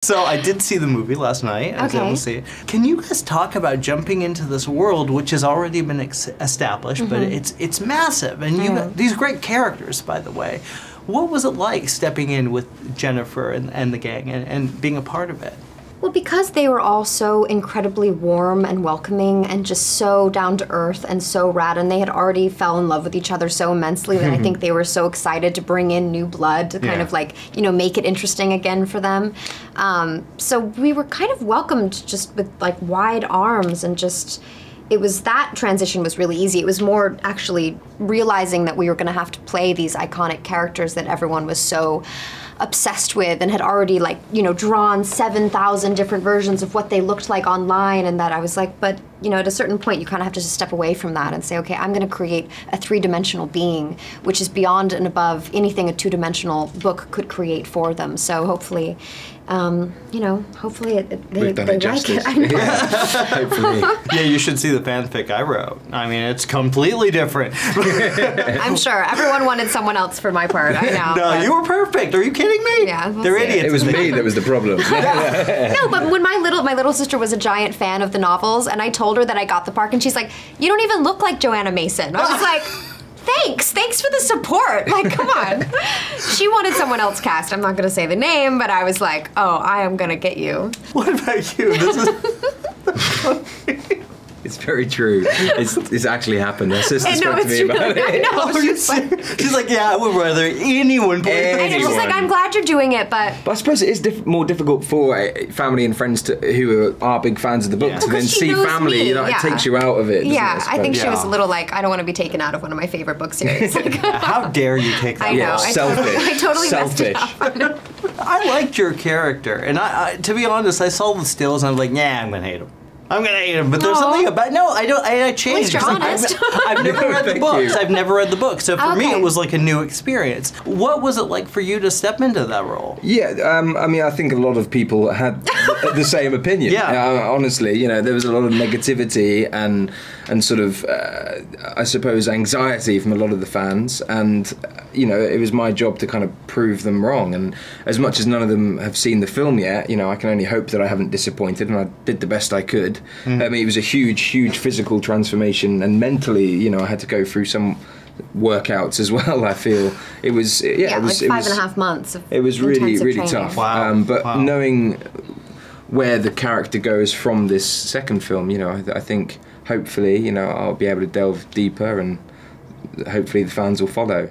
So I did see the movie last night. I was able to see it. Can you guys talk about jumping into this world, which has already been established, but it's massive, and you got these great characters, by the way. What was it like stepping in with Jennifer and the gang and being a part of it? Well, because they were all so incredibly warm and welcoming and just so down to earth and so rad, and they had already fell in love with each other so immensely that I think they were so excited to bring in new blood to kind of like, you know, make it interesting again for them. So we were kind of welcomed just with like wide arms, and just, that transition was really easy. It was more actually realizing that we were gonna have to play these iconic characters that everyone was so obsessed with and had already, like, you know, drawn 7,000 different versions of what they looked like online, and that I was like, but, you know, at a certain point you kind of have to just step away from that and say, okay, I'm gonna create a three-dimensional being, which is beyond and above anything a two-dimensional book could create for them. So hopefully, you know, hopefully they like it. I know. Hopefully. Yeah, you should see the fanfic I wrote. I mean, it's completely different. I'm sure. Everyone wanted someone else for my part, I know. No, you were perfect. Are you kidding me? Yeah. They're idiots. It was me that was the problem. No, but when my little sister was a giant fan of the novels, and I told her that I got the part, and she's like, you don't even look like Joanna Mason. I was like, thanks for the support. Like, come on. She wanted someone else cast. I'm not gonna say the name, but I was like, oh, I am gonna get you. What about you? This is... It's very true. It's actually happened. My sister spoke to me about it. I know. She's like, yeah, I would rather anyone play And she's like, I'm glad you're doing it, but I suppose it is more difficult for family and friends who are big fans of the book to then see family. You know, it takes you out of it. Yeah, I think she was a little like, I don't want to be taken out of one of my favorite book series. Like, how dare you take that? I know. Selfish. I totally messed it up. I liked your character, and I to be honest, I saw the stills and I was like, nah, I'm gonna hate him. I'm gonna hate him, but there's something about I changed. At least you're honest. I've never read the books. I've never read the books, so for me it was like a new experience. What was it like for you to step into that role? Yeah, I mean, I think a lot of people had the same opinion. Yeah, honestly, you know, there was a lot of negativity and sort of, I suppose, anxiety from a lot of the fans, and you know, it was my job to kind of prove them wrong. And as much as none of them have seen the film yet, you know, I can only hope that I haven't disappointed, and I did the best I could. I mean, it was a huge physical transformation, and mentally, you know, I had to go through some workouts as well. I feel it was it was like 5.5 months. It was really tough. Wow. But knowing where the character goes from this second film, you know, I think hopefully, you know, I'll be able to delve deeper, and hopefully the fans will follow.